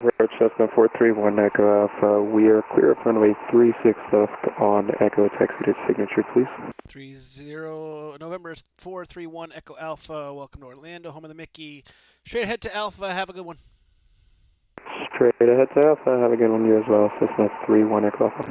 Approach Cessna 431 Echo Alpha. We are clear of runway 36 left on Echo. Taxi to signature, please. 30 November 431 Echo Alpha. Welcome to Orlando, home of the Mickey. Straight ahead to Alpha. Have a good one. Straight ahead to Alpha. Have a good one, you as well. Cessna 31 Echo Alpha.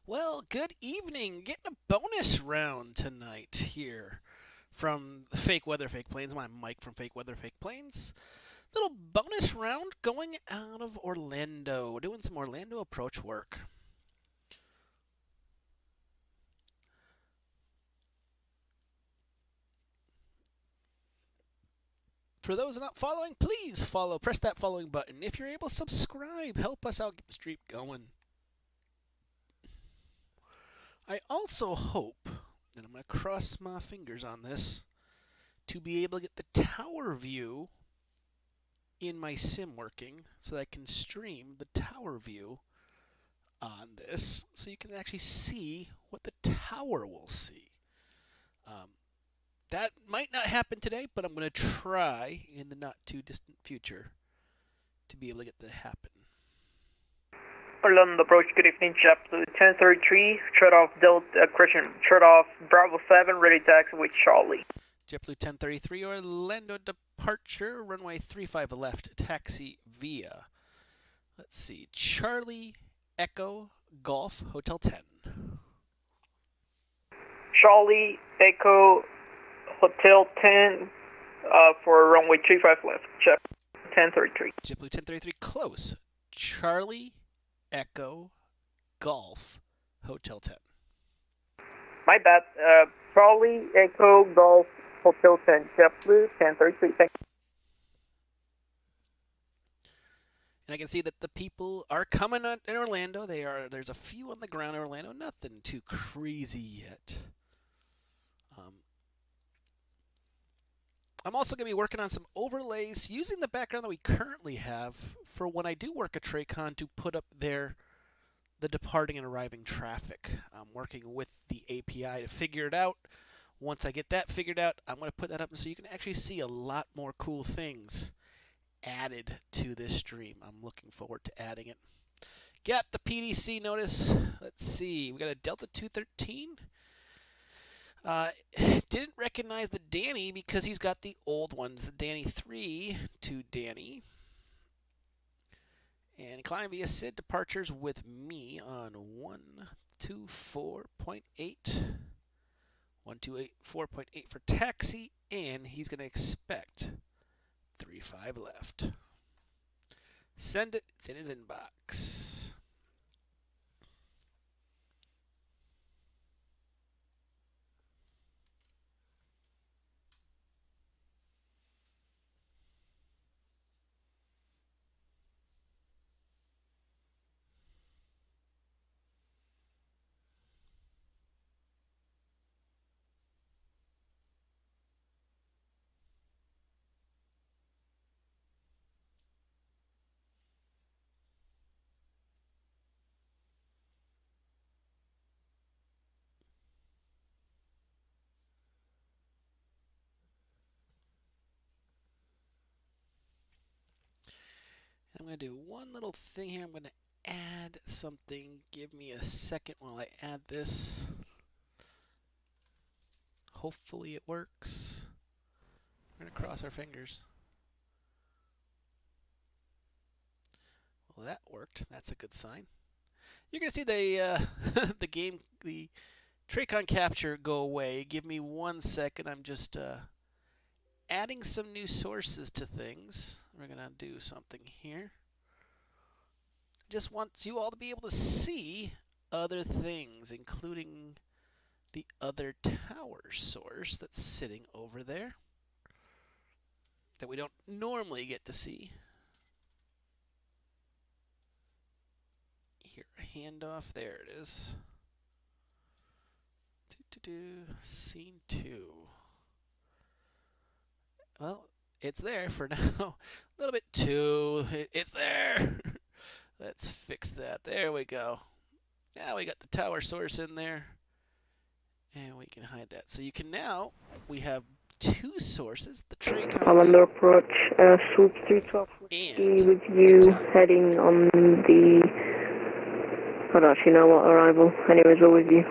Well, good evening. Getting a bonus round tonight here from Fake Weather, Fake Planes. I'm Mike from Fake Weather, Fake Planes. Little bonus round going out of Orlando. Doing some Orlando approach work. For those not following, please follow. Press that following button. If you're able, subscribe. Help us out. Get the streak going. I also hope, and I'm going to cross my fingers on this, to be able to get the tower view in my sim working so that I can stream the tower view on this so you can actually see what the tower will see. That might not happen today, but I'm going to try in the not too distant future to be able to get that to happen. Orlando approach, good evening, JetBlue 1033, shut off shut off Bravo 7, ready taxi with Charlie. JetBlue 1033, Orlando departure, runway 35 left, taxi via, let's see, Charlie Echo Golf Hotel 10. Charlie Echo Hotel 10 for runway 35 left, JetBlue 1033. JetBlue 1033, close, Charlie Echo Golf Hotel 10. My bad, Charlie Echo Golf Hotel 10, JetBlue 1033, thank you. And I can see that the people are coming in Orlando. There's a few on the ground in Orlando. Nothing too crazy yet. I'm also going to be working on some overlays using the background that we currently have for when I do work a TRACON to put up there the departing and arriving traffic. I'm working with the API to figure it out. Once I get that figured out, I'm going to put that up so you can actually see a lot more cool things added to this stream. I'm looking forward to adding it. Got the PDC notice. Let's see. We got a Delta 213. Didn't recognize the Danny because he's got the old ones. Danny 3 to Danny. And climb via SID departures with me on 124.8. 128.4.8 for taxi, and he's going to expect 35 left. Send it. It's in his inbox. I'm going to do one little thing here. I'm going to add something. Give me a second while I add this. Hopefully it works. We're going to cross our fingers. Well, that worked. That's a good sign. You're going to see the the TRACON capture go away. Give me 1 second. I'm just adding some new sources to things. We're going to do something here. Just want you all to be able to see other things, including the other tower source that's sitting over there that we don't normally get to see. Here, handoff. There it is. Scene 2. Well, it's there for now. A little bit too. It's there. Let's fix that. There we go. Now we got the tower source in there. And we can hide that. So you can now, we have two sources. The TRACON. Orlando approach, Swoop 312 and with you heading on the... I don't actually know what arrival. Anyways, we're with you.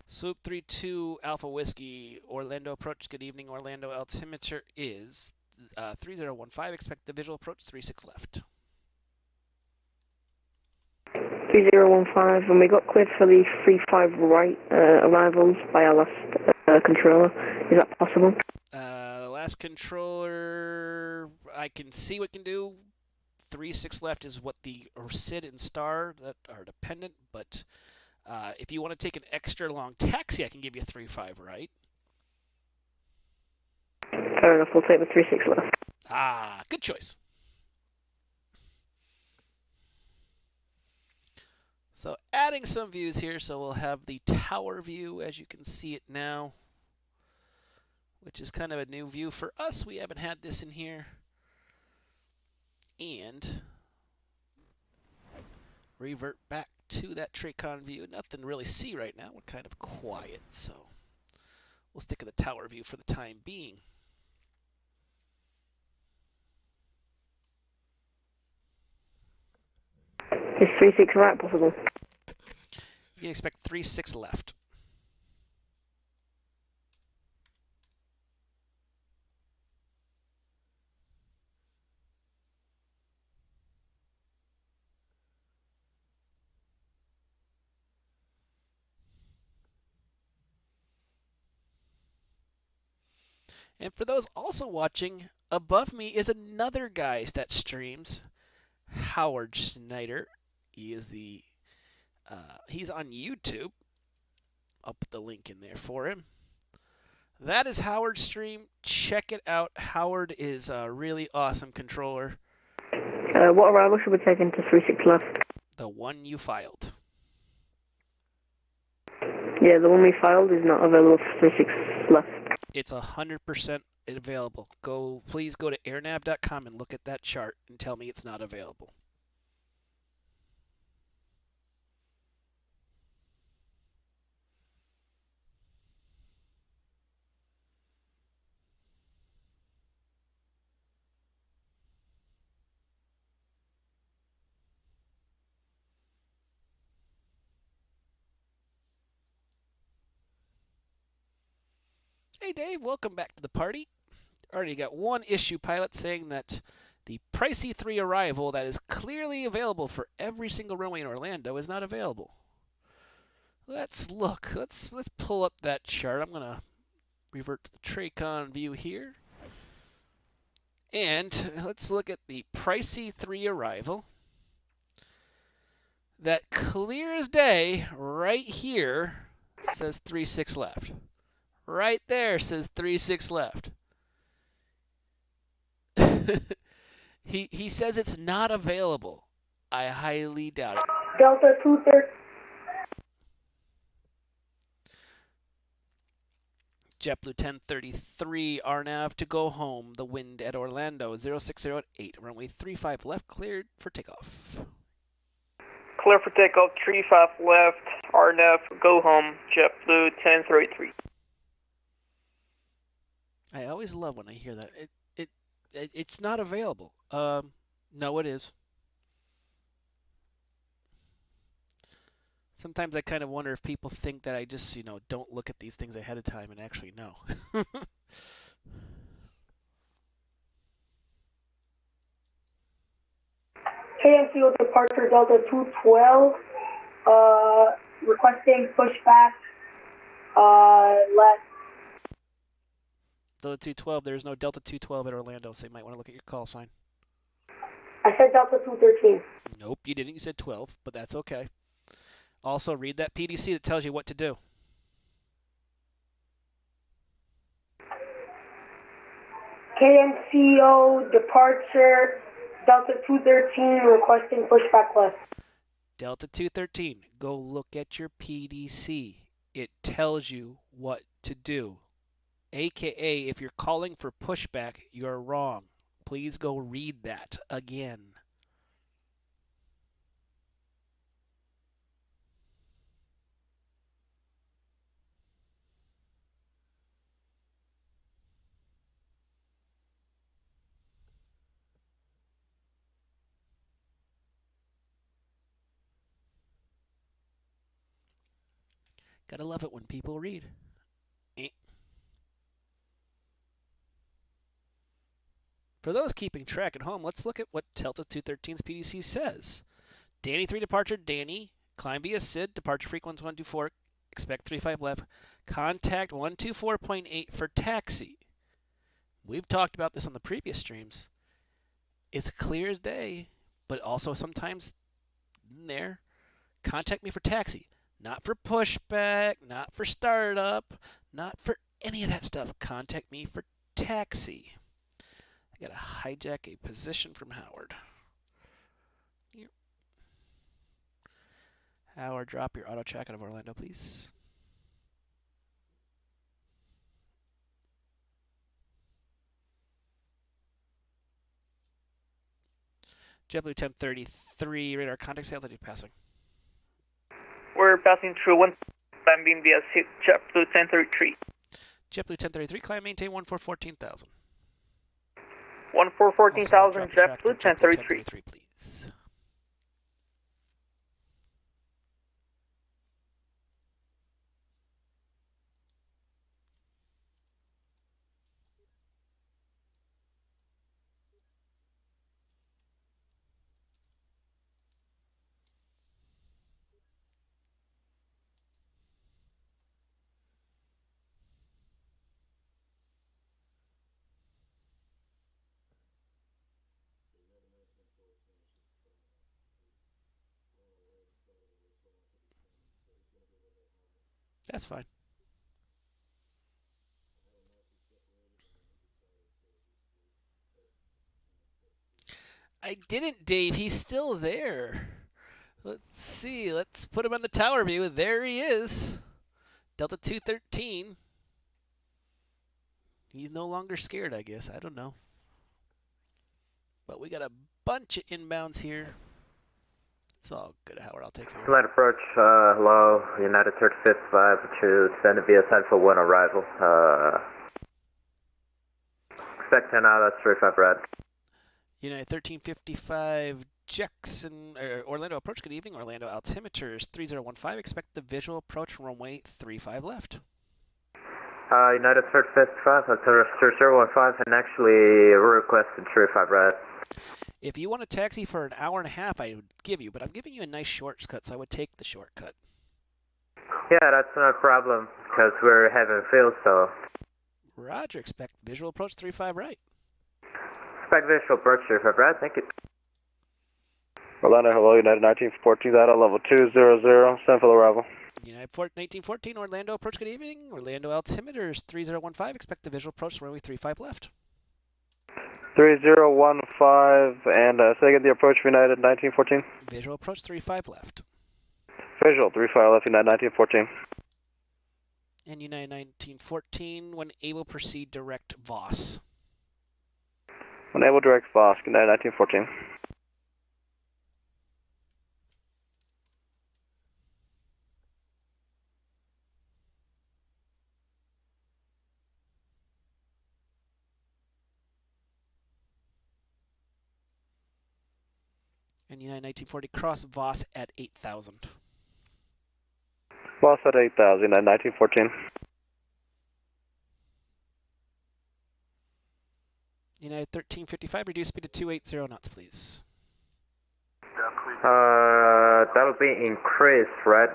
Swoop 32 Alpha Whiskey, Orlando approach. Good evening, Orlando. Altimeter is 3015. Expect the visual approach 36 left. 3015, and we got cleared for the 35 right arrivals by our last controller. Is that possible? The last controller, I can see what it can do. 36 left is what the SID and STAR that are dependent, but if you want to take an extra long taxi, I can give you 35 right. Fair enough, we'll take the 36 left. Ah, good choice. So adding some views here, so we'll have the tower view as you can see it now, which is kind of a new view for us. We haven't had this in here. And revert back to that TRACON view. Nothing to really see right now. We're kind of quiet, so we'll stick to the tower view for the time being. Is 36 right possible? You can expect 36 left. And for those also watching, above me is another guy that streams, Howard Schneider. He is the he's on YouTube. I'll put the link in there for him. That is Howard's stream. Check it out. Howard is a really awesome controller. What arrival should we take into 36 left? The one you filed. Yeah, the one we filed is not available for 36 left. It's 100% available. Please go to airnav.com and look at that chart and tell me it's not available. Hey Dave, welcome back to the party. Already got one issue pilot saying that the Pricey 3 arrival that is clearly available for every single runway in Orlando is not available. Let's look. Let's pull up that chart. I'm gonna revert to the TRACON view here. And let's look at the Pricey 3 arrival. That clear as day right here says 36 left. Right there says 36 left. He says it's not available. I highly doubt it. Delta 230. JetBlue 1033 RNAV to go home. The wind at Orlando 06088. Runway 35 left, cleared for takeoff. Clear for takeoff, 35 left, RNAV, go home, JetBlue 1033. I always love when I hear that. It's not available. No, it is. Sometimes I kind of wonder if people think that I just, don't look at these things ahead of time and actually know. KMCO departure Delta 212, requesting pushback, left. Delta 212, there's no Delta 212 at Orlando, so you might want to look at your call sign. I said Delta 213. Nope, you didn't. You said 12, but that's okay. Also, read that PDC that tells you what to do. KMCO departure Delta 213, requesting pushback left. Delta 213, go look at your PDC. It tells you what to do. AKA, if you're calling for pushback, you're wrong. Please go read that again. Gotta love it when people read. For those keeping track at home, let's look at what Delta 213's PDC says. Danny 3 departure, Danny. Climb via SID, departure frequency 124, expect 35 left. Contact 124.8 for taxi. We've talked about this on the previous streams. It's clear as day, but also sometimes in there, contact me for taxi. Not for pushback, not for startup, not for any of that stuff. Contact me for taxi. I gotta hijack a position from Howard. Howard, drop your auto check out of Orlando, please. JetBlue 1033, radar contact, sail, altitude passing. We're passing through one, landing via JetBlue 1033. JetBlue 1033, climb, maintain 1414,000. 1414,000, JetBlue 1033. Please. That's fine. I didn't, Dave. He's still there. Let's see. Let's put him on the tower view. There he is. Delta 213. He's no longer scared, I guess. I don't know. But we got a bunch of inbounds here. It's all good, Howard. I'll take care of it. Light approach, hello, United 35th 5 to send a VSN for 1 arrival. Expect 10 out, that's 35 red. United 1355 Jackson, Orlando approach. Good evening, Orlando altimeters 3015. Expect the visual approach runway 35 left. United 35th 5, altimeter 015, and actually requested 35 red. If you want a taxi for an hour and a half, I would give you, but I'm giving you a nice shortcut, so I would take the shortcut. Yeah, that's no problem, because we're having field, so. Roger, expect visual approach 35 right. Expect visual approach 35 red, thank you. Orlando, hello, United 1914, that at level 200, send for arrival. United 1914, Orlando approach, good evening. Orlando altimeters 3015, expect the visual approach runway 35 left. 3015, and say again the approach for United 1914. Visual approach 35 left. Visual 35 left, United 1914. And United 1914, when able, proceed direct Voss. When able, direct Voss, United 1914. And United 1940, cross Voss at 8,000. Lost at 8,000 at 1914. United 1355, reduce speed to 280 knots, please. That'll be increased, right?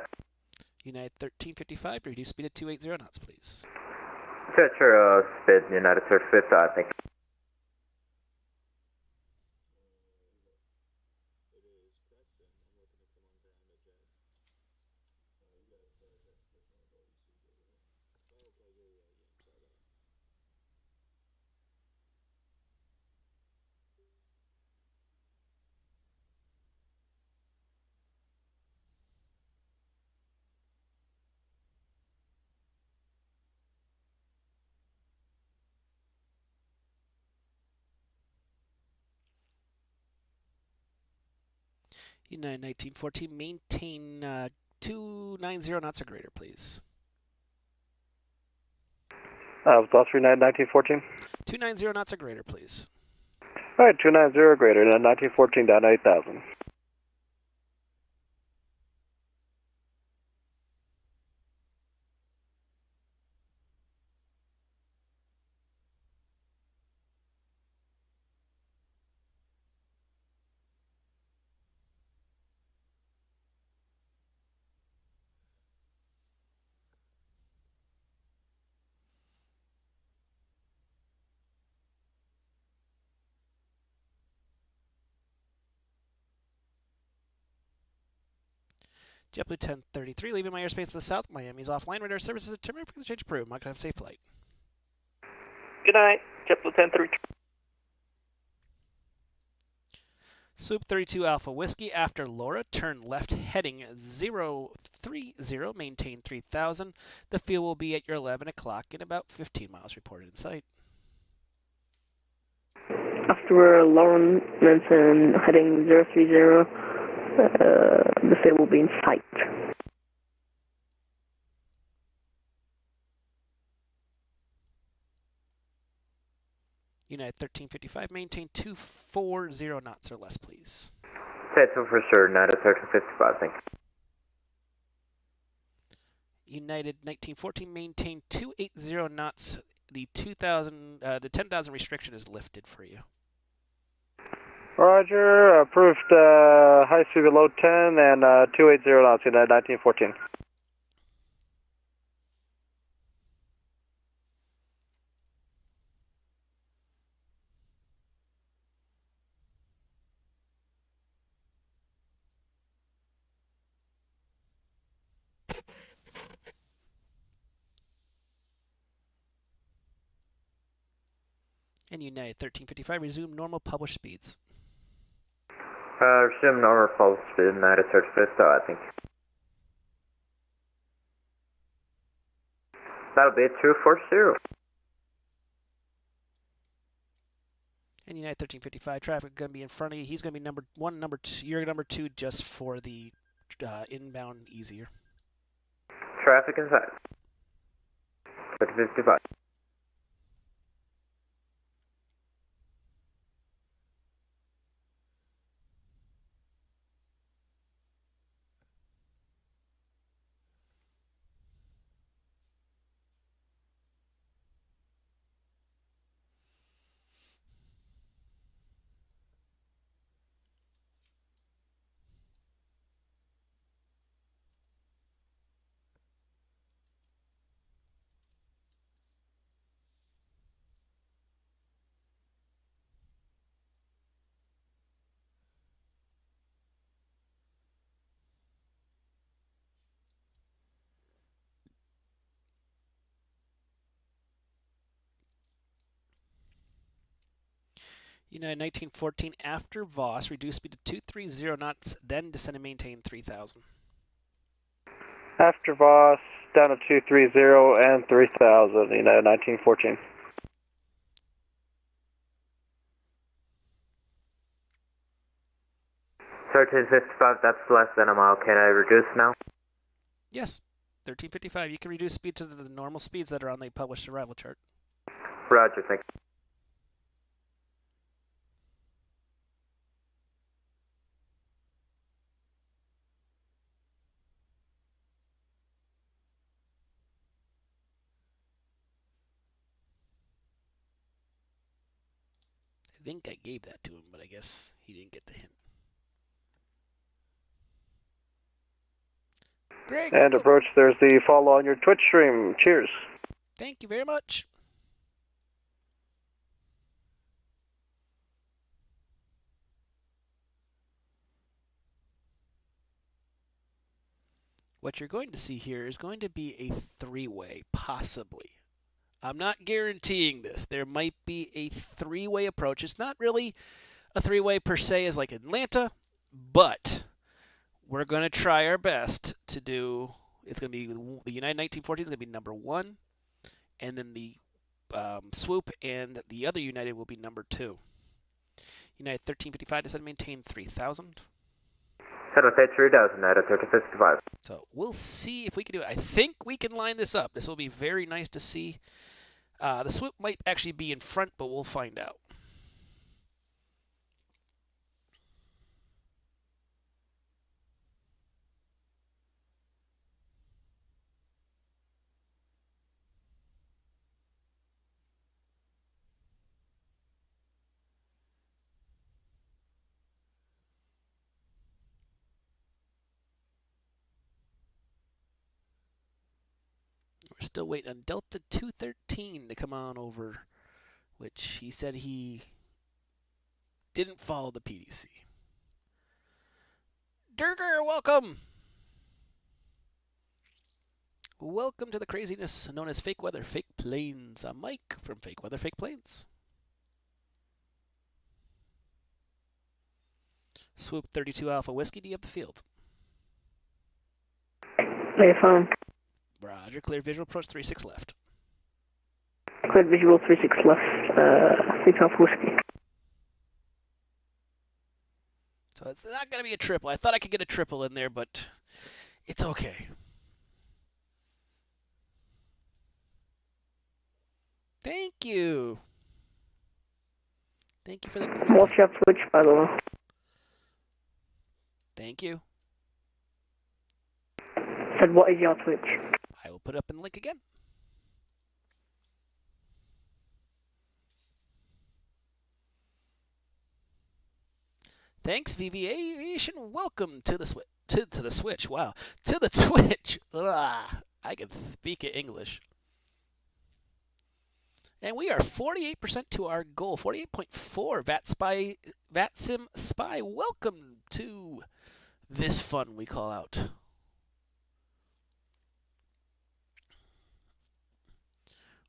United 1355, reduce speed to 280 knots, please. Sure, speed, United 35, I think. United 1914, maintain 290 knots or greater, please. Lost for United 1914. 290 knots or greater, please. Alright, 290 or greater, and 1914 down to 8,000. JetBlue 1033, leaving my airspace to the south. Miami's offline. Radar services are terminated for the change approved. Mike, have a safe flight. Good night, JetBlue 1033. Swoop 32 Alpha Whiskey after Laura, turn left heading 030, maintain 3000. The fuel will be at your 11 o'clock in about 15 miles reported in sight. After Lauren Manson heading 030, the fuel will be in sight. United 1355, maintain 240 knots or less, please. Say so for sure, United 1355, I think. United 1914, maintain 280 knots. The 10,000 restriction is lifted for you. Roger, approved high speed below 10 and 280 knots, United 1914. And United 1355, resume normal published speeds. Resume normal full speed, United 35, I think. That'll be 240. And United 1355, traffic going to be in front of you. He's going to be number one, number two. You're number two just for the inbound easier. Traffic inside. 1355. United 1914, after Voss, reduce speed to 230 knots, then descend and maintain 3000. After Voss, down to 230 and 3000, United 1914. $13.55, that's less than a mile. Can I reduce now? Yes, 1355. You can reduce speed to the normal speeds that are on the published arrival chart. Roger, thank you. I think I gave that to him, but I guess he didn't get the hint. Greg, And welcome. approach, there's the follow on your Twitch stream. Cheers. Thank you very much. What you're going to see here is going to be a three-way, possibly. I'm not guaranteeing this. There might be a three-way approach. It's not really a three-way per se as like Atlanta, but we're going to try our best to do. It's going to be the United 1914 is going to be number 1, and then the Swoop and the other United will be number 2. United 1355 decided to maintain 3,000. Set with 3000, United 1355. So we'll see if we can do it. I think we can line this up. This will be very nice to see. The Swoop might actually be in front, but we'll find out. We're still waiting on Delta 213 to come on over, which he said he didn't follow the PDC. Durger, welcome! Welcome to the craziness known as Fake Weather, Fake Planes. I'm Mike from Fake Weather, Fake Planes. Swoop 32 Alpha Whiskey, do you have the field? Clear phone. Roger, clear visual, approach 36 left. Clear visual 36 left, 6 Alpha Whiskey. So it's not going to be a triple. I thought I could get a triple in there, but it's okay. Thank you. Thank you for the green Watch light. out Twitch, by the way. Thank you. Said, what is your Twitch? I will put up in the link again. Thanks, VV Aviation. Welcome to the Switch. To the Switch. Wow. To the Twitch. Ugh, I can speak English. And we are 48% to our goal. 48.4. VATSIM Spy. Welcome to this fun we call out.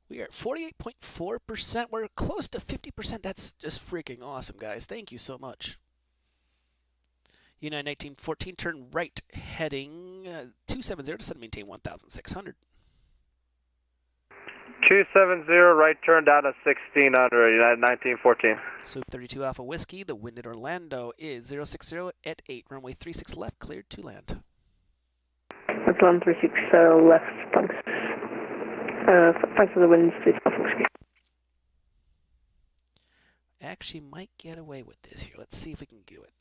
We are at 48.4%. We're close to 50%. That's just freaking awesome, guys. Thank you so much. United 1914, turn right, heading 270 to maintain 1,600. 270, right turn down to 1600, United 1914. Swoop 32 Alpha Whiskey, the wind at Orlando is 060 at 8, runway 36 left, cleared to land. That's land 36 left, thanks. Thanks for the wind, 6 Alpha Whiskey. Actually might get away with this here. Let's see if we can do it.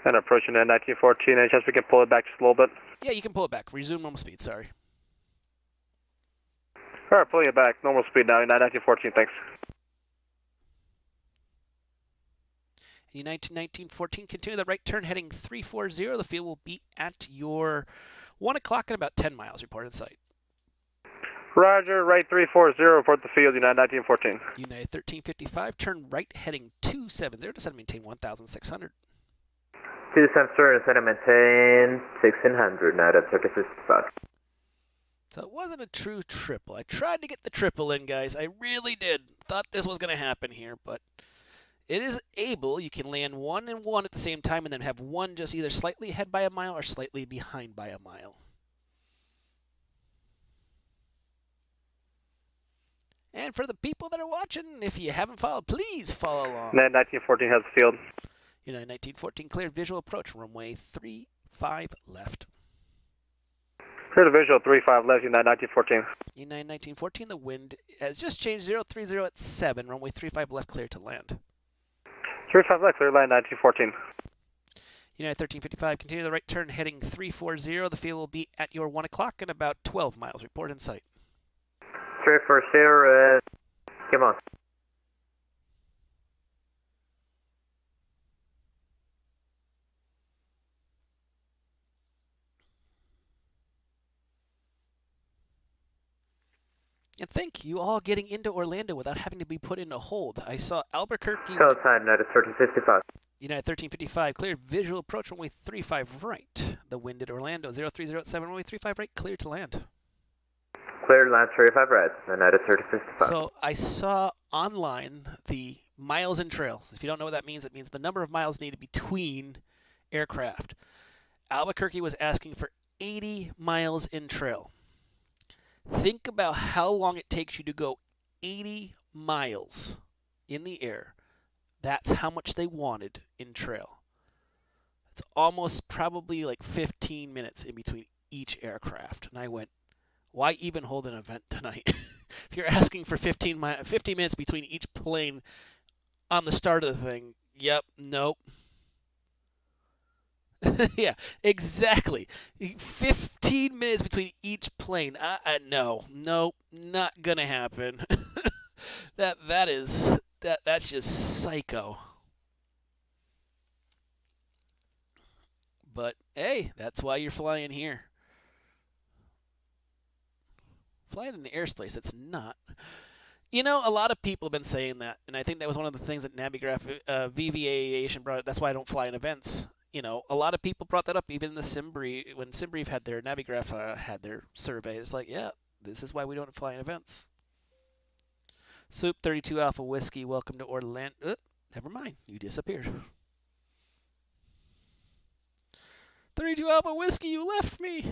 And approaching United 1914, any chance we can pull it back just a little bit? Yeah, you can pull it back. Resume normal speed, sorry. Alright, pulling it back. Normal speed now, United 1914, thanks. United 1914, continue the right turn heading 340. The field will be at your 1 o'clock in about 10 miles. Report in sight. Roger, right 340, report the field, United 1914. United 1355, turn right heading 270 to maintain 1,600. 270, set and maintain 1600, United 1355. So it wasn't a true triple. I tried to get the triple in, guys. I really did. Thought this was going to happen here, but it is able. You can land 1 and 1 at the same time and then have one just either slightly ahead by a mile or slightly behind by a mile. And for the people that are watching, if you haven't followed, please follow along. United 1914 has the field. United 1914 cleared visual approach, runway 35 left. Clear the visual 35 left, United 1914. United 1914, the wind has just changed 030 at 7, runway 35 left, clear to land. 35 left, clear line 1914. United 1355, continue the right turn heading 340. The field will be at your 1 o'clock in about 12 miles. Report in sight. 340, come on. And thank you all getting into Orlando without having to be put in a hold. I saw Albuquerque, Still outside, United 1355. United 1355, cleared visual approach runway 35 right. The wind at Orlando, 0307, runway 35 right, clear to land. Cleared land 35 right, United 1355. So I saw online the miles in trails. If you don't know what that means, it means the number of miles needed between aircraft. Albuquerque was asking for 80 miles in trail. Think about how long it takes you to go 80 miles in the air. That's how much they wanted in trail. It's almost probably like 15 minutes in between each aircraft. And I went, why even hold an event tonight? If you're asking for 15 minutes between each plane on the start of the thing, yep, nope. Yeah, exactly. 15 minutes between each plane. No, not gonna happen. That's just psycho. But hey, that's why you're flying here. Flying in the airspace, it's not. You know, a lot of people have been saying that, and I think that was one of the things that Navigraph, VV Aviation brought up. That's why I don't fly in events. You know, a lot of people brought that up, even in the SimBrief, when SimBrief had their Navigraph had their survey. It's like, yeah, this is why we don't fly in events. Soup 32 Alpha Whiskey, welcome to Orlando. Never mind, you disappeared. 32 Alpha Whiskey, you left me.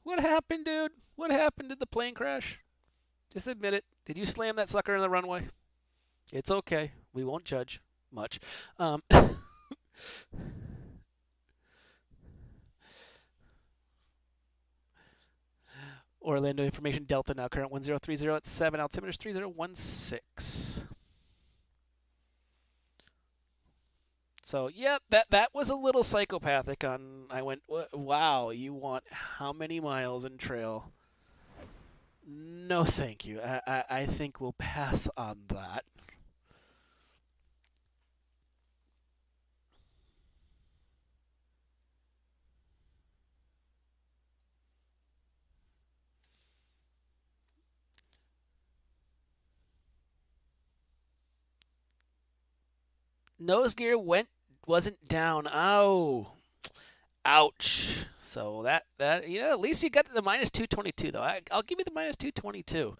What happened, dude? What happened? Did the plane crash? Just admit it. Did you slam that sucker in the runway? It's okay. We won't judge much. Orlando information Delta now current 1030 at 7, altimeter 3016. So yeah, that was a little psychopathic. I went, wow, you want how many miles in trail? No, thank you. I think we'll pass on that. Nose gear wasn't down. Oh, ouch. So that at least you got the minus 222 though. I'll give you the minus 222.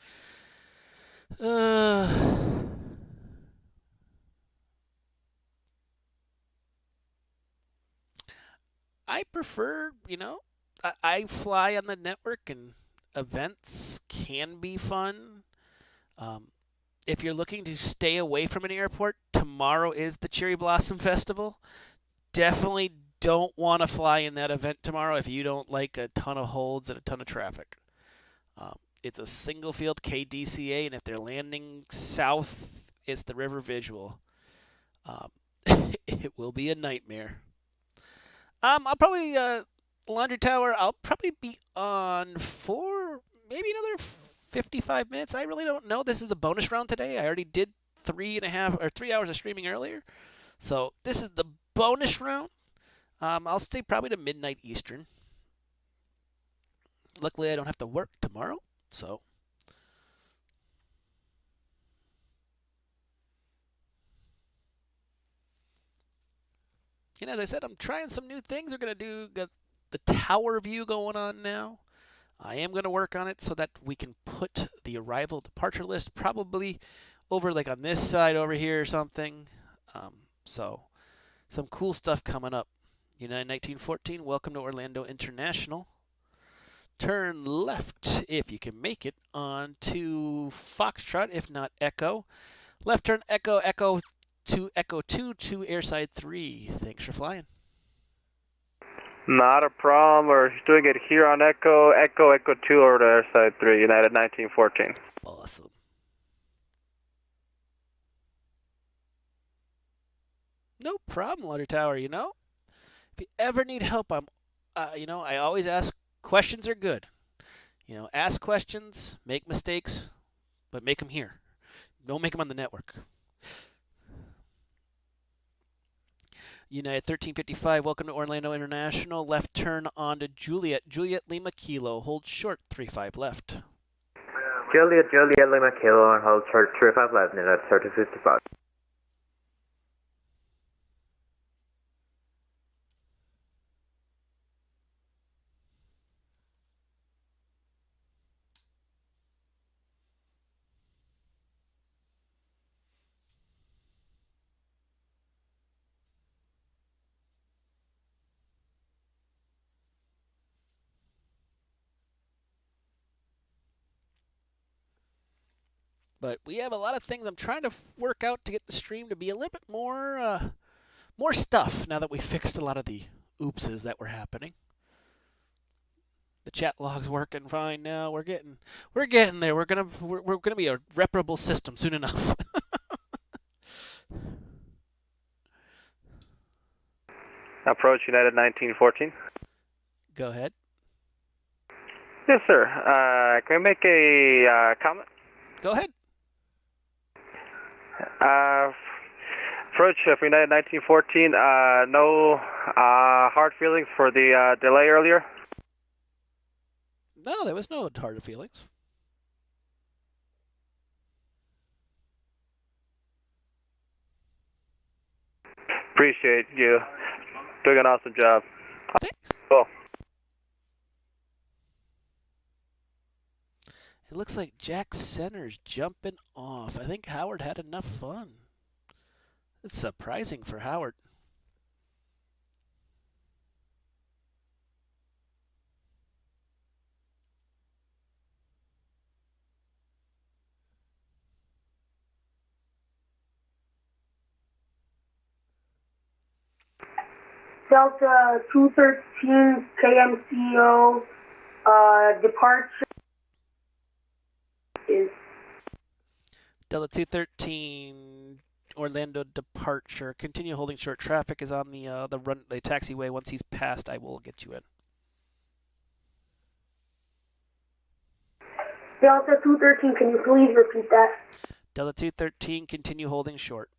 I prefer, I fly on the network and events can be fun. If you're looking to stay away from an airport, tomorrow is the Cherry Blossom Festival. Definitely don't want to fly in that event tomorrow if you don't like a ton of holds and a ton of traffic. It's a single field KDCA, and if they're landing south, it's the River Visual. It will be a nightmare. I'll probably, Laundry Tower, I'll probably be on for maybe another 55 minutes. I really don't know. This is a bonus round today. I already did 3 hours of streaming earlier. So this is the bonus round. I'll stay probably to midnight Eastern. Luckily, I don't have to work tomorrow. So. As I said, I'm trying some new things. We're going to do the tower view going on now. I am going to work on it so that we can put the arrival departure list probably over like on this side over here or something. So some cool stuff coming up. United 1914, welcome to Orlando International. Turn left if you can make it onto Foxtrot, if not Echo. Left turn Echo, Echo to Echo 2 to Airside 3. Thanks for flying. Not a problem. We're doing it here on Echo, Echo 2 over to Airside 3, United 1914. Awesome. No problem, Laundry Tower, If you ever need help, I always ask. Questions are good. Ask questions, make mistakes, but make them here. Don't make them on the network. United 1355, welcome to Orlando International. Left turn onto Juliet. Juliet Lima Kilo, hold short, 35 left. Juliet Lima Kilo on hold short 35 left, United 3055. But we have a lot of things I'm trying to work out to get the stream to be a little bit more stuff now that we fixed a lot of the oopses that were happening. The chat log's working fine now. We're getting there. We're gonna be a reparable system soon enough. Approach United 1914. Go ahead. Yes, sir. Can I make a comment? Go ahead. Approach for United 1914. No hard feelings for the delay earlier. No, there was no hard feelings. Appreciate you doing an awesome job. Thanks. Cool. It looks like Jack Center's jumping off. I think Howard had enough fun. It's surprising for Howard. Delta 213 KMCO departure is Delta 213 Orlando departure. Continue holding short. Traffic is on the taxiway. Once he's passed, I will get you in. Delta 213. Can you please repeat that? Delta 213, continue holding short.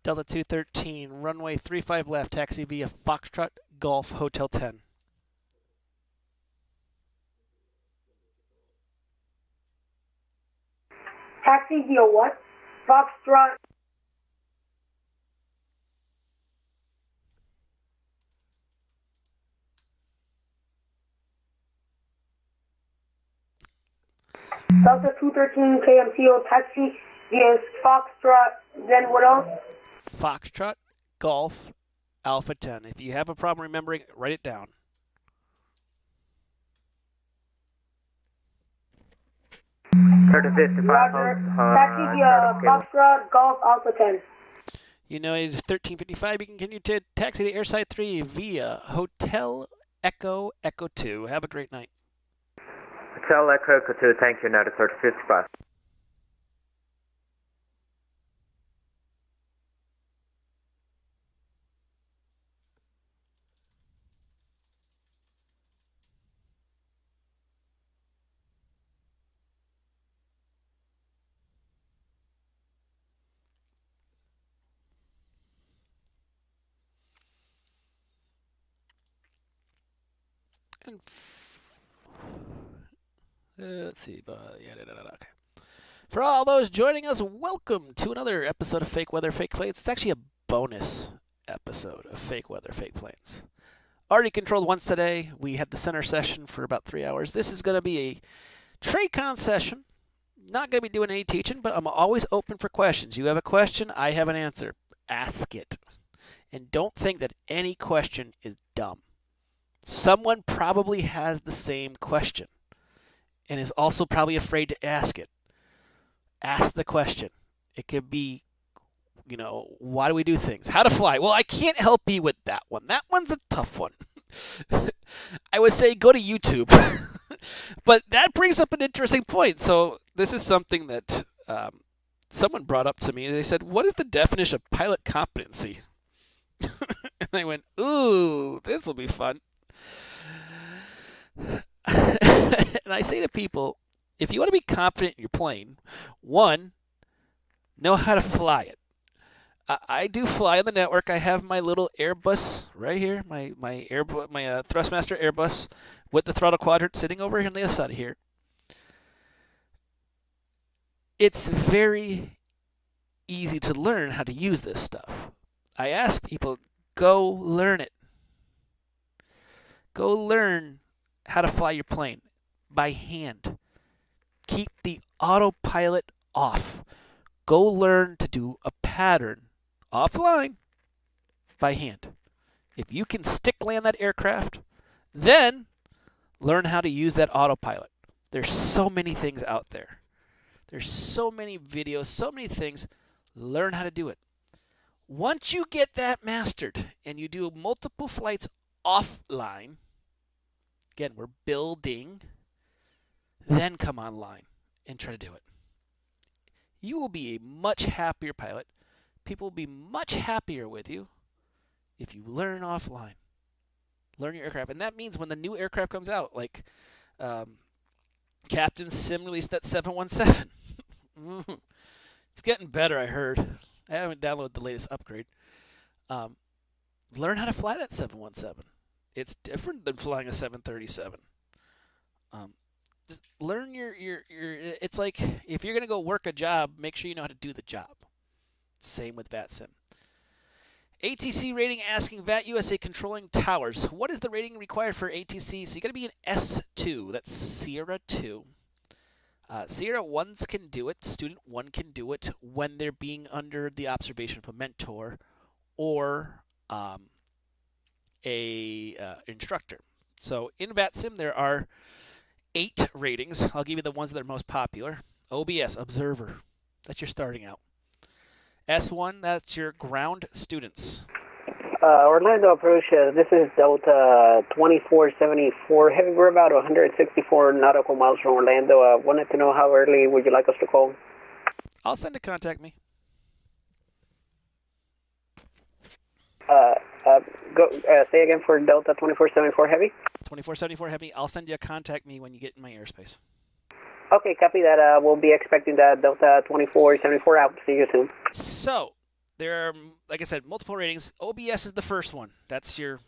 Delta 213, runway 35 left, taxi via Foxtrot Golf Hotel 10. Taxi via what? Foxtrot. Delta 213 KMCO taxi via Foxtrot, then what else? Foxtrot Golf Alpha 10. If you have a problem remembering, write it down. Roger. Taxi via Foxtrot Golf Alpha 10. United 1355, you can continue to taxi to Airside 3 via Hotel Echo 2. Have a great night. Hotel Echo 2, thank you, United 3055. And let's see. Okay. For all those joining us, welcome to another episode of Fake Weather, Fake Planes. It's actually a bonus episode of Fake Weather, Fake Planes. Already controlled once today. We had the center session for about 3 hours. This is going to be a TRACON session. Not going to be doing any teaching, but I'm always open for questions. You have a question, I have an answer. Ask it. And don't think that any question is dumb. Someone probably has the same question and is also probably afraid to ask it. Ask the question. It could be, why do we do things? How to fly. Well, I can't help you with that one. That one's a tough one. I would say go to YouTube. But that brings up an interesting point. So this is something that someone brought up to me. They said, what is the definition of pilot competency? And I went, ooh, this will be fun. And I say to people, if you want to be confident in your plane, one, know how to fly it. I do fly on the network. I have my little Airbus right here, my Thrustmaster Airbus with the throttle quadrant sitting over here on the other side of here. It's very easy to learn how to use this stuff. I ask people, go learn it. Go learn how to fly your plane by hand. Keep the autopilot off. Go learn to do a pattern offline by hand. If you can stick land that aircraft, then learn how to use that autopilot. There's so many things out there. There's so many videos, so many things. Learn how to do it. Once you get that mastered and you do multiple flights offline, again, we're building, then come online and try to do it. You will be a much happier pilot. People will be much happier with you if you learn offline. Learn your aircraft. And that means when the new aircraft comes out, like Captain Sim released that 717. It's getting better, I heard. I haven't downloaded the latest upgrade. Learn how to fly that 717. It's different than flying a 737. Just learn your. It's like if you're gonna go work a job, make sure you know how to do the job. Same with VATSIM. ATC rating asking VAT USA controlling towers. What is the rating required for ATC? So you got to be an S2. That's Sierra 2. Sierra 1s can do it. Student 1 can do it when they're being under the observation of a mentor or a instructor. So in VATSIM there are 8 ratings. I'll give you the ones that are most popular. OBS, Observer. That's your starting out. S1, that's your ground students. Orlando approach, this is Delta 2474 Heavy. We're about 164 nautical miles from Orlando. Wanted to know how early would you like us to call? I'll send to contact me. Say again for Delta 2474 Heavy? 2474 Heavy, I'll send you a contact me when you get in my airspace. Okay, copy that. We'll be expecting that Delta 2474 out. See you soon. So, there are, like I said, multiple ratings. OBS is the first one. That's your,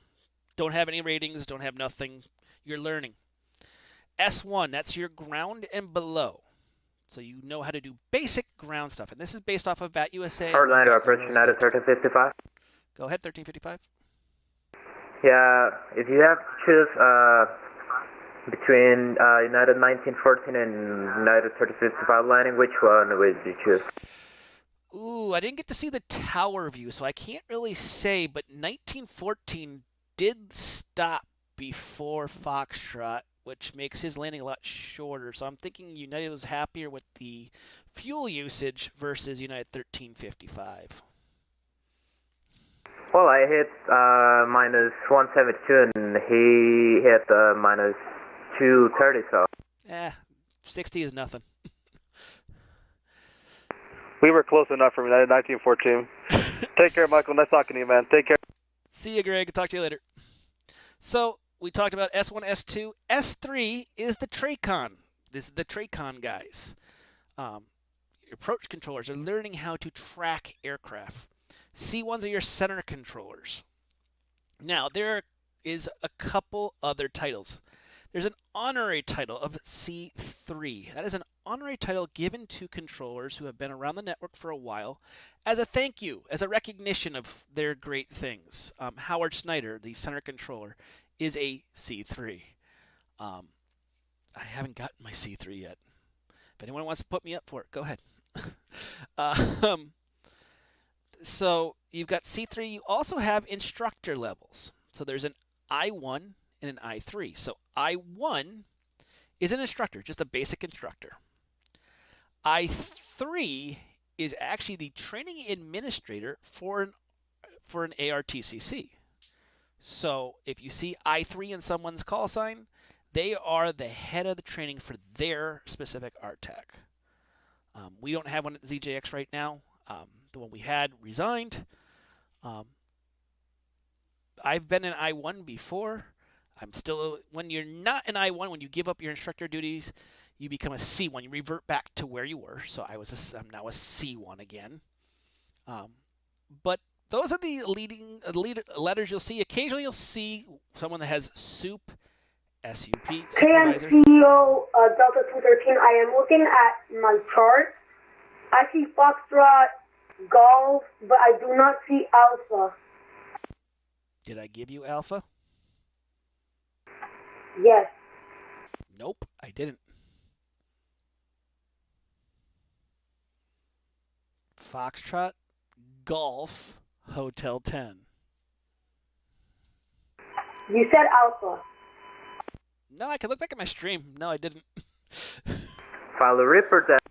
don't have any ratings, don't have nothing. You're learning. S1, that's your ground and below. So you know how to do basic ground stuff. And this is based off of VAT USA. Orlando, approach United 1355. Go ahead, 1355. Yeah, if you have to choose between United 1914 and United 3055 landing, which one would you choose? Ooh, I didn't get to see the tower view, so I can't really say, but 1914 did stop before Foxtrot, which makes his landing a lot shorter. So I'm thinking United was happier with the fuel usage versus United 1355. Well, I hit minus 172 and he hit minus 230, so. 60 is nothing. We were close enough for United 1914. Take care, Michael. Nice talking to you, man. Take care. See you, Greg. Talk to you later. So we talked about S1, S2. S3 is the TRACON. This is the TRACON guys. Approach controllers are learning how to track aircraft. C1s are your center controllers. Now, there is a couple other titles. There's an honorary title of C3. That is an honorary title given to controllers who have been around the network for a while as a thank you, as a recognition of their great things. Howard Snyder, the center controller, is a C3. I haven't gotten my C3 yet. If anyone wants to put me up for it, go ahead. So you've got C3. You also have instructor levels. So there's an I1 and an I3. So I1 is an instructor, just a basic instructor. I3 is actually the training administrator for an ARTCC. So if you see I3 in someone's call sign, they are the head of the training for their specific RTAC. We don't have one at ZJX right now. The one we had resigned. I've been in I1 before. I'm still, when you're not in I1, when you give up your instructor duties, you become a C1. You revert back to where you were. So I'm now a C1 again. But those are the lead letters you'll see. Occasionally you'll see someone that has SUP, SUP, supervisor. KMCO Delta 213, I am looking at my chart. I see Foxtrot, Golf, but I do not see Alpha. Did I give you Alpha? Yes. Nope, I didn't. Foxtrot, Golf, Hotel 10. You said Alpha. No, I can look back at my stream. No, I didn't. File a report that.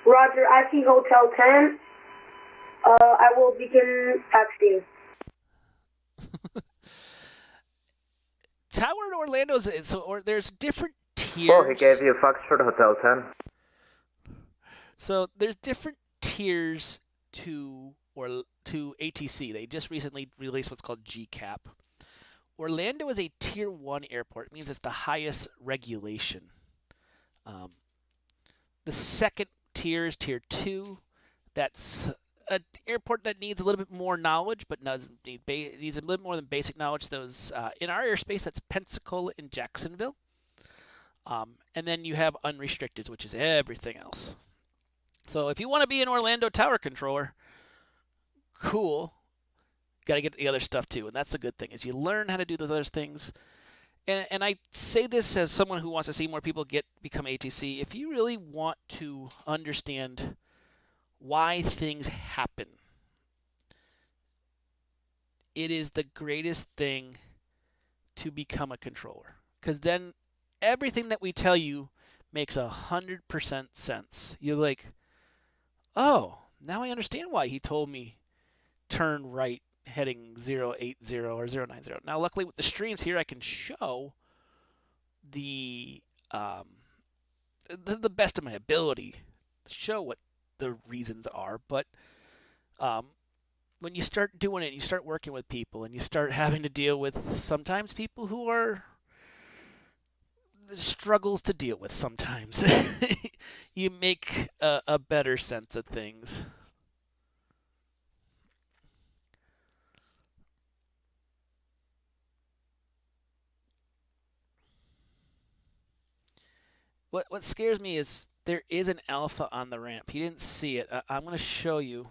Roger, I see Hotel 10. I will begin texting. Tower in Orlando there's different tiers. Oh, he gave you Foxtrot Hotel 10. So there's different tiers to ATC. They just recently released what's called GCAP. Orlando is a tier 1 airport. It means it's the highest regulation. The second tier is tier 2. That's an airport that needs a little bit more knowledge, but needs a little more than basic knowledge. Those in our airspace, that's Pensacola and Jacksonville. And then you have unrestricted, which is everything else. So if you want to be an Orlando tower controller, cool. Got to get the other stuff too, and that's the good thing is you learn how to do those other things. And I say this as someone who wants to see more people become ATC. If you really want to understand why things happen, it is the greatest thing to become a controller, because then everything that we tell you makes 100% sense. You're like, oh, now I understand why he told me turn right heading 080 or 090. Now, luckily with the streams here, I can show the best of my ability to show what the reasons are. But when you start doing it, you start working with people, and you start having to deal with sometimes people who are struggles to deal with sometimes. You make a better sense of things. What scares me is there is an alpha on the ramp. He didn't see it. I'm going to show you.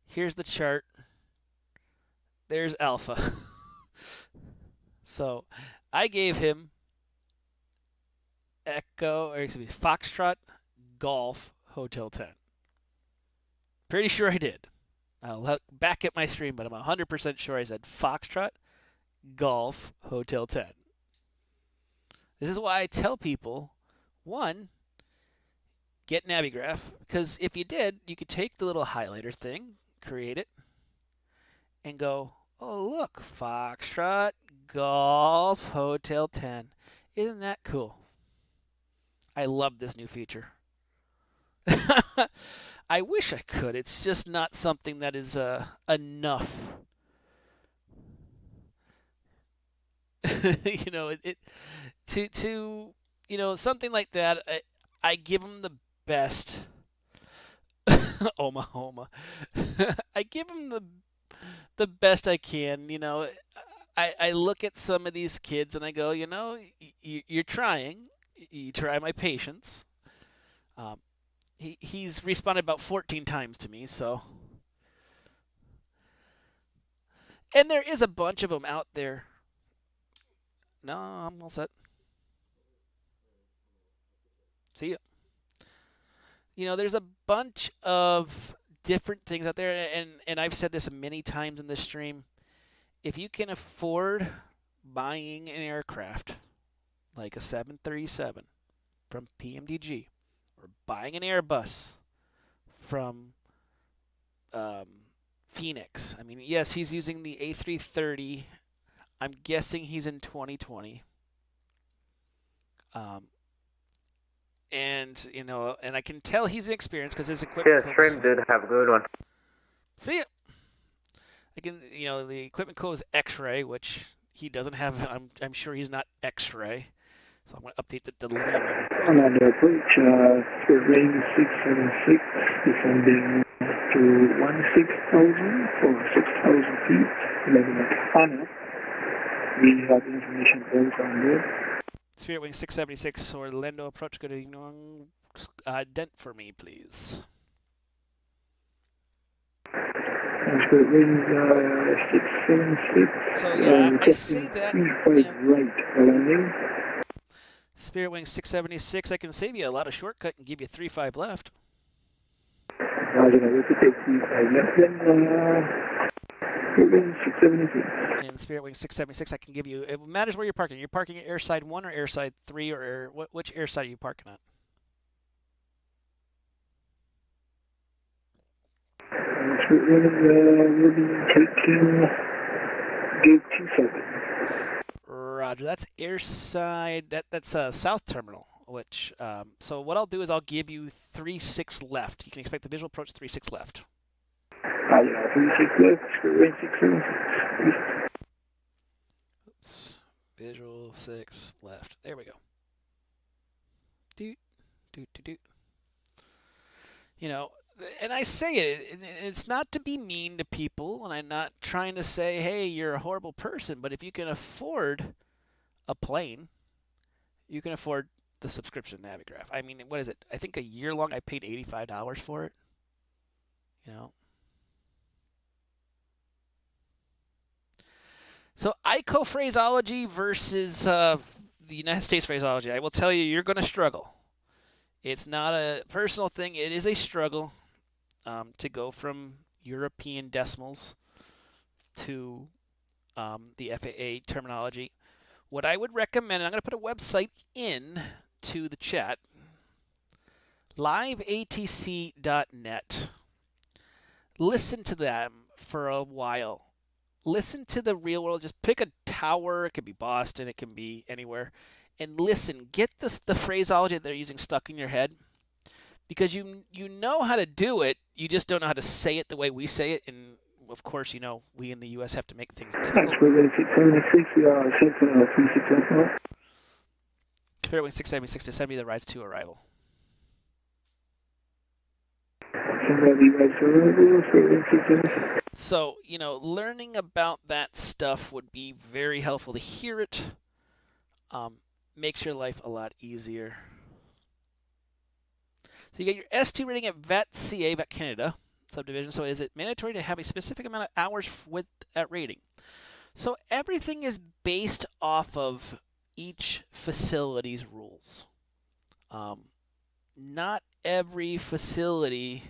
Here's the chart. There's alpha. So I gave him Foxtrot, Golf, Hotel 10. Pretty sure I did. I'll look back at my stream, but I'm 100% sure I said Foxtrot, Golf, Hotel 10. This is why I tell people, one, get Navigraph, because if you did, you could take the little highlighter thing, create it, and go, oh, look, Foxtrot, Golf, Hotel 10. Isn't that cool? I love this new feature. I wish I could. It's just not something that is enough. You know, to something like that. I give them the best. Oma. I give them the best I can. You know, I look at some of these kids and I go, you know, you're trying. You try my patience. He's responded about 14 times to me, so. And there is a bunch of them out there. No, I'm all set. See ya. You know, there's a bunch of different things out there, and I've said this many times in this stream. If you can afford buying an aircraft like a 737 from PMDG, or buying an Airbus from Phoenix. I mean, yes, he's using the A330. I'm guessing he's in 2020. And, you know, and I can tell he's inexperienced because his equipment... Yeah, stream did have a good one. See ya. I can, you know, the equipment code is X-ray, which he doesn't have. I'm sure he's not X-ray. So I'm going to update the limit. On the approach, range 676, descending to 16,000 for 6,000 feet, 11 at Hana. We have information both on board. Spirit Wing 676, Orlando approach, good evening. Dent for me, please. Spirit Wings 676. So yeah, I see that. Right, landing. Spirit Wing 676, I can save you a lot of shortcut and give you 3-5 left. Roger, we could take 3-5 left then. Spirit Wing 676. And Spirit Wing 676, I can give you. It matters where you're parking. You're parking at airside 1 or airside 3, or which airside are you parking at? Spirit Wing will be taking gate 27. Roger, that's airside. That's a south terminal. Which so what I'll do is I'll give you 3-6 left. You can expect the visual approach 3-6 left. Yeah, 3-6 left. Spirit Wing 676. Oops. Visual 6 left. There we go. Doot, doot, doot, doot. You know, and I say it, it's not to be mean to people, and I'm not trying to say, hey, you're a horrible person, but if you can afford a plane, you can afford the subscription Navigraph. I mean, what is it? I think a year long I paid $85 for it. You know. So ICO phraseology versus the United States phraseology. I will tell you, you're going to struggle. It's not a personal thing. It is a struggle to go from European decimals to the FAA terminology. What I would recommend, and I'm going to put a website in to the chat, liveatc.net. Listen to them for a while. Listen to the real world. Just pick a tower. It could be Boston. It can be anywhere. And listen. Get the phraseology that they're using stuck in your head. Because you know how to do it. You just don't know how to say it the way we say it. And, of course, you know, we in the U.S. have to make things difficult. Spirit Wing 676, we are set for 36 left now. Spirit Wing 676 to send me the rides to arrival. So, you know, learning about that stuff would be very helpful to hear it. Makes your life a lot easier. So you get your S2 rating at VAT-CA, VAT Canada subdivision. So is it mandatory to have a specific amount of hours with that rating? So everything is based off of each facility's rules. Not every facility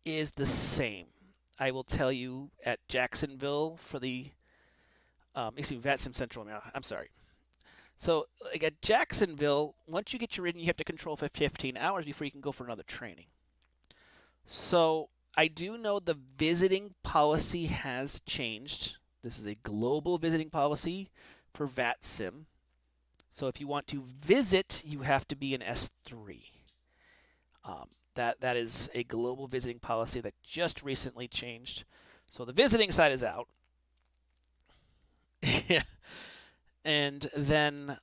is the same. I will tell you at Jacksonville for the VATSIM Central now. I'm sorry. So like at Jacksonville, once you get your rating, you have to control for 15 hours before you can go for another training. So I do know the visiting policy has changed. This is a global visiting policy for VATSIM. So if you want to visit, you have to be an S3. That is a global visiting policy that just recently changed. So the visiting side is out. Yeah. And then,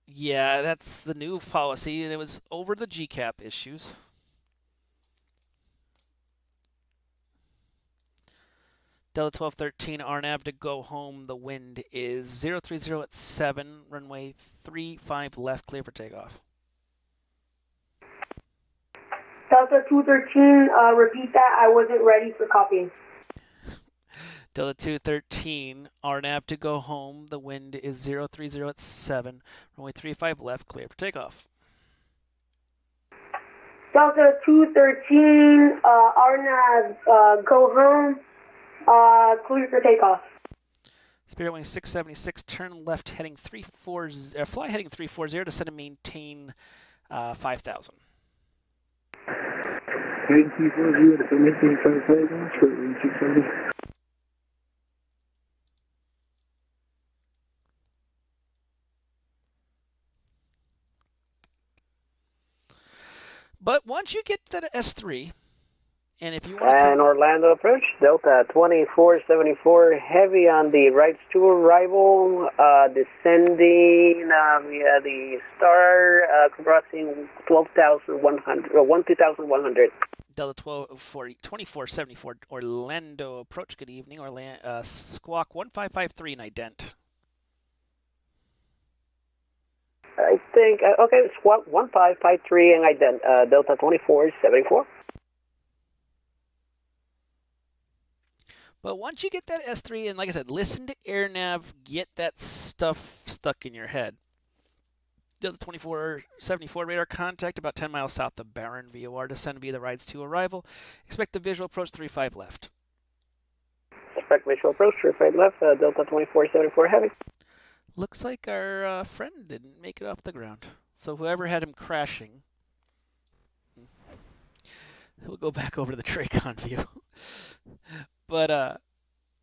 yeah, that's the new policy. And it was over the GCAP issues. Delta 1213, RNAV to go home. The wind is 030 at 7, runway 35 left, clear for takeoff. Delta 213, repeat that. I wasn't ready for copying. Delta 213, RNAV to go home. The wind is 030 at 7, runway 35 left, clear for takeoff. Delta 213, RNAV, go home, clear for takeoff. Spirit Wing 676, turn left heading 340, fly heading 340, descend and maintain 5,000. Heading 340, descend and maintain 5,000, Spirit Wing 676. But once you get to the S3, and if you want to And Orlando approach, Delta 2474, heavy on the right to arrival, descending via the star, crossing 12,100. Delta 2474 Orlando approach, good evening. Squawk 1553 and ident. I think, okay, squawk 1553 and ident, Delta 2474. But once you get that S3, and like I said, listen to AirNav, get that stuff stuck in your head. Delta 2474 radar contact about 10 miles south of Barron, VOR, descend via the rides to arrival. Expect the visual approach 35 left. Expect visual approach 35 left, Delta 2474 heavy. Looks like our friend didn't make it off the ground. So whoever had him crashing, we'll go back over to the TRACON view. But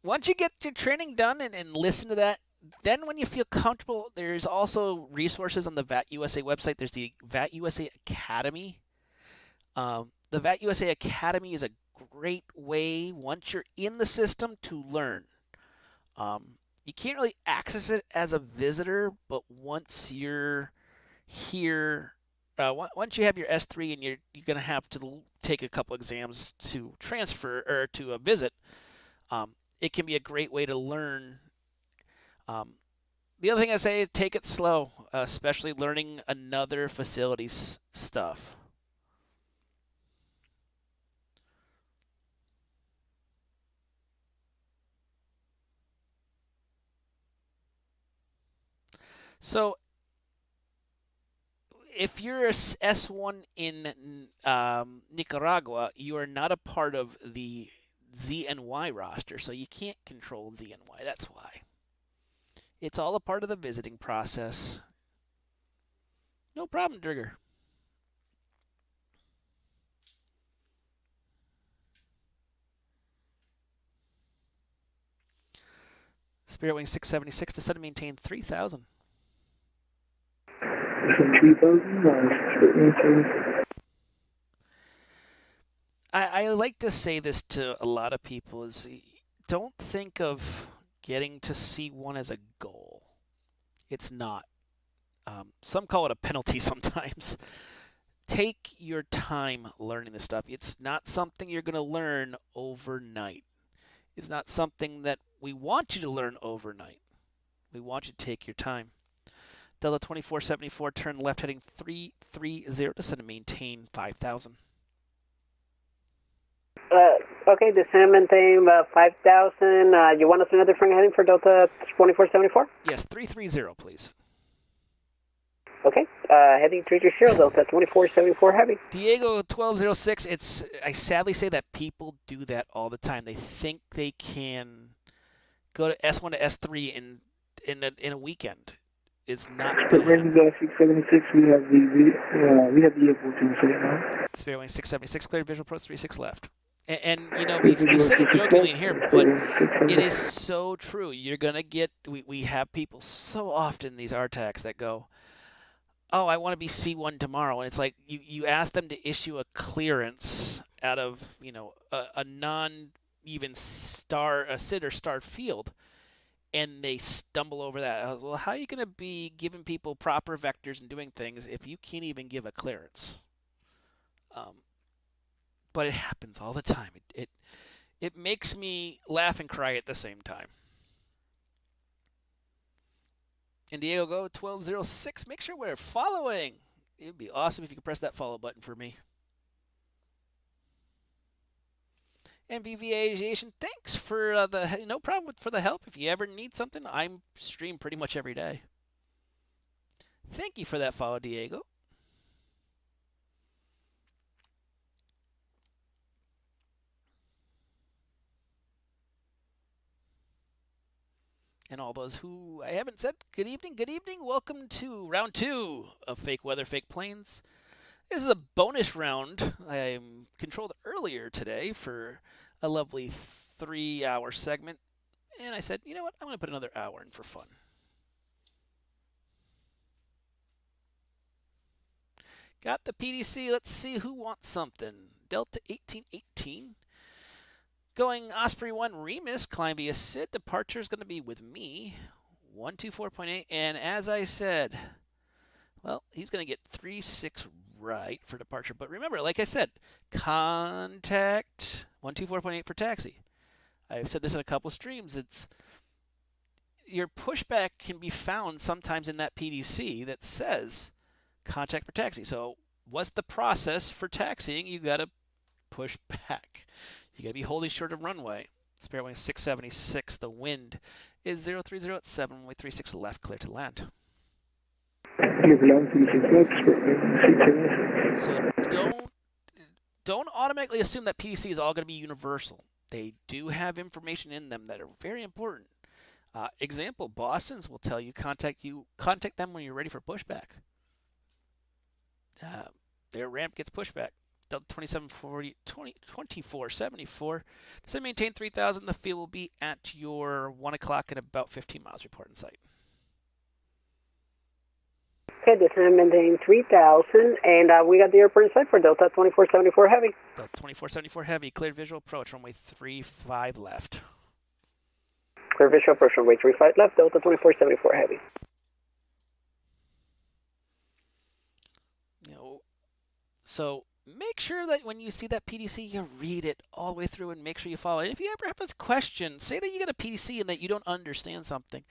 once you get your training done and listen to that, then when you feel comfortable, there's also resources on the VAT USA website. There's the VAT USA Academy. The VAT USA Academy is a great way, once you're in the system, to learn. You can't really access it as a visitor, but once you're here, once you have your S3 and you're going to have to take a couple exams to transfer or to visit, it can be a great way to learn. The other thing I say is take it slow, especially learning another facility's stuff. So if you're a S1 in Nicaragua, you are not a part of the ZNY roster, so you can't control ZNY. That's why. It's all a part of the visiting process. No problem, Drigger. Spirit Wing 676, descend and maintain 3,000. Descend 3,000, Spirit Wing 676. I like to say this to a lot of people is don't think of getting to C1 as a goal. It's not. Some call it a penalty sometimes. Take your time learning this stuff. It's not something you're going to learn overnight. It's not something that we want you to learn overnight. We want you to take your time. Delta 2474, turn left heading 330, descend and maintain 5,000. Okay, descend and maintain 5,000. You want us to know different heading for Delta 2474? Yes, 330, please. Okay, heading 330, Delta 2474 heavy. Diego 1206, I sadly say that people do that all the time. They think they can go to S1 to S3 in a weekend. It's not Spirit Wing 676, we have the airport to say now. Spirit Wing 676, clear visual approach 36 left. And you know, we say it jokingly in here, but it is so true. You're going to get, we have people so often, these RTACs, that go, oh, I want to be C1 tomorrow. And it's like you ask them to issue a clearance out of, you know, a non-even a SID or star field, and they stumble over that. Well, how are you going to be giving people proper vectors and doing things if you can't even give a clearance? But it happens all the time. It makes me laugh and cry at the same time. And Diego Go 1206, make sure we're following. It would be awesome if you could press that follow button for me. And VVA Aviation, thanks for no problem for the help. If you ever need something, I stream pretty much every day. Thank you for that follow, Diego. And all those who I haven't said, good evening, good evening. Welcome to round 2 of Fake Weather, Fake Planes. This is a bonus round. I controlled earlier today for a lovely 3-hour segment. And I said, you know what? I'm going to put another hour in for fun. Got the PDC. Let's see who wants something. Delta 1818. Going Osprey 1 Remus, climb via Sid. Departure is going to be with me. 124.8. And as I said, well, he's going to get 3-6 right for departure. But remember, like I said, contact 124.8 for taxi. I've said this in a couple of streams. It's your pushback can be found sometimes in that PDC that says contact for taxi. So what's the process for taxiing? You got to push back. You got to be holding short of runway. Spirit wing 676. The wind is 030 at 7, runway 36 left, clear to land. So don't automatically assume that PDC is all going to be universal. They do have information in them that are very important. Example, Boston's will tell you contact them when you're ready for pushback. Their ramp gets pushback. 2740, 2474. Does it maintain 3,000? The field will be at your 1 o'clock in about 15 miles. Report in sight. Okay, this is maintaining 3,000, and we got the airport in sight for Delta 2474 Heavy. Delta 2474 Heavy, cleared visual approach, runway 35 left. Clear visual approach, runway 35 left, Delta 2474 Heavy. So make sure that when you see that PDC, you read it all the way through and make sure you follow it. If you ever have a question, say that you get a PDC and that you don't understand something,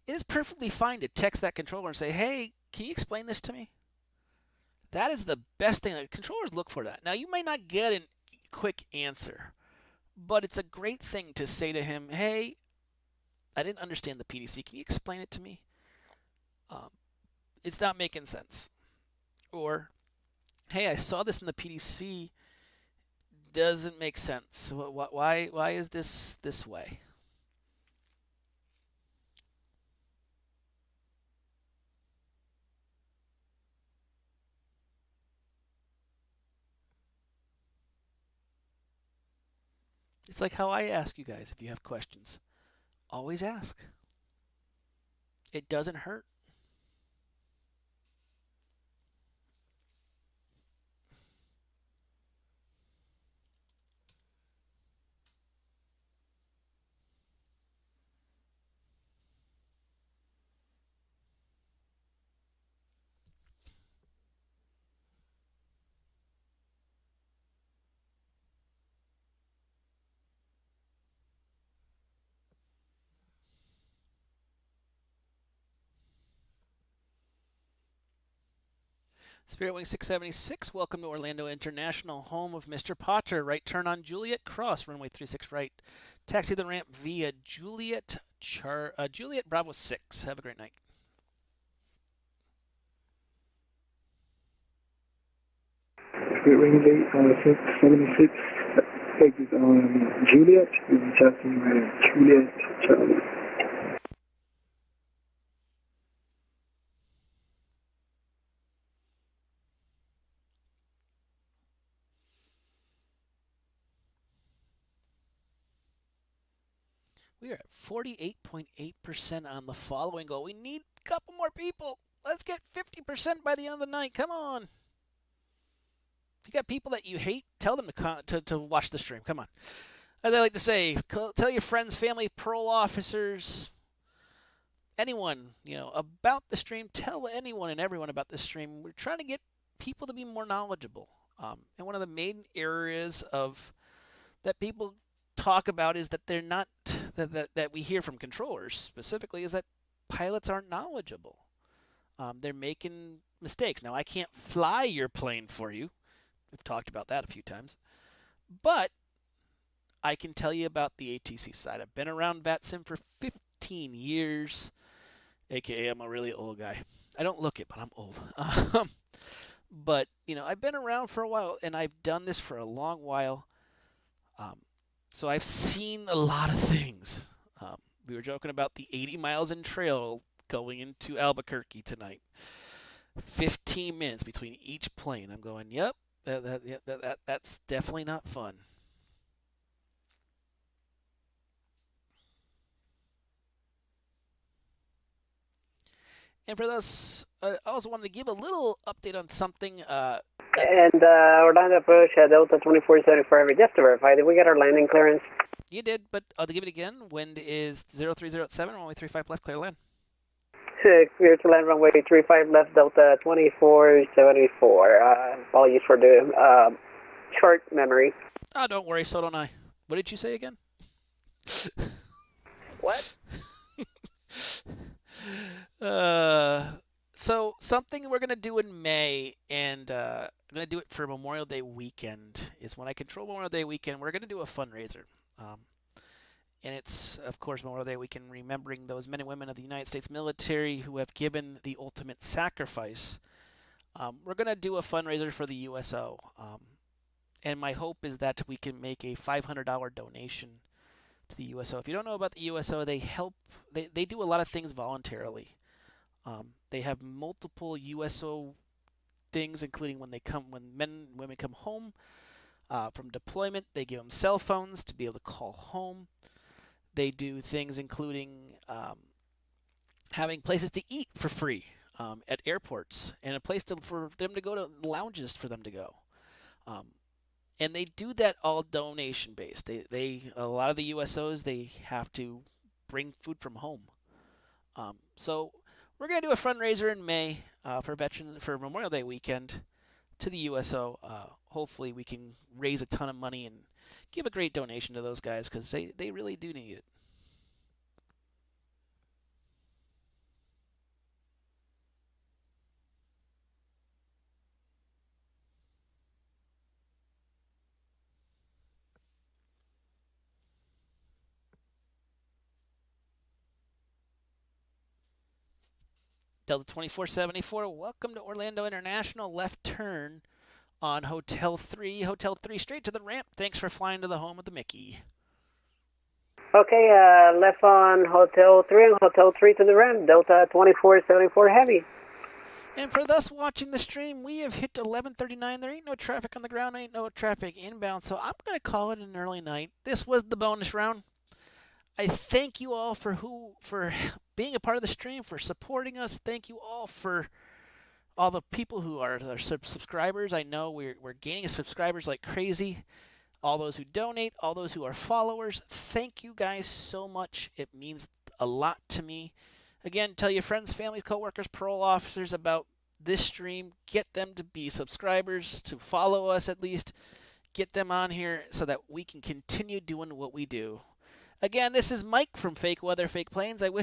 it is perfectly fine to text that controller and say, hey, can you explain this to me? That is the best thing. Controllers look for that. Now, you might not get a quick answer, but it's a great thing to say to him, hey, I didn't understand the PDC. Can you explain it to me? It's not making sense. Or, hey, I saw this in the PDC. Doesn't make sense. Why is this way? It's like how I ask you guys if you have questions. Always ask. It doesn't hurt. Spirit Wing 676, welcome to Orlando International, home of Mr. Potter. Right turn on Juliet Cross, runway 36 right. Taxi the ramp via Juliet Bravo 6. Have a great night. Spirit Wing 676, exit on Juliet, and taxi Juliet Charlie. We are at 48.8% on the following goal. We need a couple more people. Let's get 50% by the end of the night. Come on. If you got people that you hate, tell them to watch the stream. Come on. As I like to say, tell your friends, family, parole officers, anyone, about the stream. Tell anyone and everyone about the stream. We're trying to get people to be more knowledgeable. And one of the main areas that people talk about is that they're not that we hear from controllers specifically is that pilots aren't knowledgeable. They're making mistakes. Now, I can't fly your plane for you. We've talked about that a few times. But I can tell you about the ATC side. I've been around VATSIM for 15 years, a.k.a. I'm a really old guy. I don't look it, but I'm old. But, I've been around for a while, and I've done this for a long while. So I've seen a lot of things. We were joking about the 80 miles in trail going into Albuquerque tonight. 15 minutes between each plane. I'm going, yep, that's definitely not fun. And for those, I also wanted to give a little update on something. And Orlando approach Delta 2474 Heavy. Just to verify, did we get our landing clearance? You did, but I'll give it again. Wind is 0307, runway 35 left, clear to land. Clear to land, runway 35 left, Delta 2474. Apologies for the short memory. Oh, don't worry, so don't I. What did you say again? What? So something we're going to do in May, and I'm going to do it for Memorial Day weekend, is when I control Memorial Day weekend, we're going to do a fundraiser. And it's, of course, Memorial Day weekend, remembering those men and women of the United States military who have given the ultimate sacrifice. We're going to do a fundraiser for the USO. And my hope is that we can make a $500 donation to the USO. If you don't know about the USO, they do a lot of things voluntarily. They have multiple USO things, including when men and women come home from deployment, they give them cell phones to be able to call home. They do things including having places to eat for free at airports, and a place for them to go to, lounges for them to go. And they do that all donation based. A lot of the USOs, they have to bring food from home. So we're going to do a fundraiser in May for Memorial Day weekend to the USO. Hopefully we can raise a ton of money and give a great donation to those guys, because they really do need it. Delta 2474, welcome to Orlando International. Left turn on Hotel 3. Hotel 3 straight to the ramp. Thanks for flying to the home of the Mickey. Okay, left on Hotel 3 and Hotel 3 to the ramp. Delta 2474 Heavy. And for those watching the stream, we have hit 11:39. There ain't no traffic on the ground, ain't no traffic inbound, so I'm going to call it an early night. This was the bonus round. I thank you all for being a part of the stream, for supporting us. Thank you all for all the people who are subscribers. I know we're gaining subscribers like crazy. All those who donate, all those who are followers, thank you guys so much. It means a lot to me. Again, tell your friends, families, coworkers, parole officers about this stream. Get them to be subscribers, to follow us at least. Get them on here so that we can continue doing what we do. Again, this is Mike from Fake Weather, Fake Planes. I wish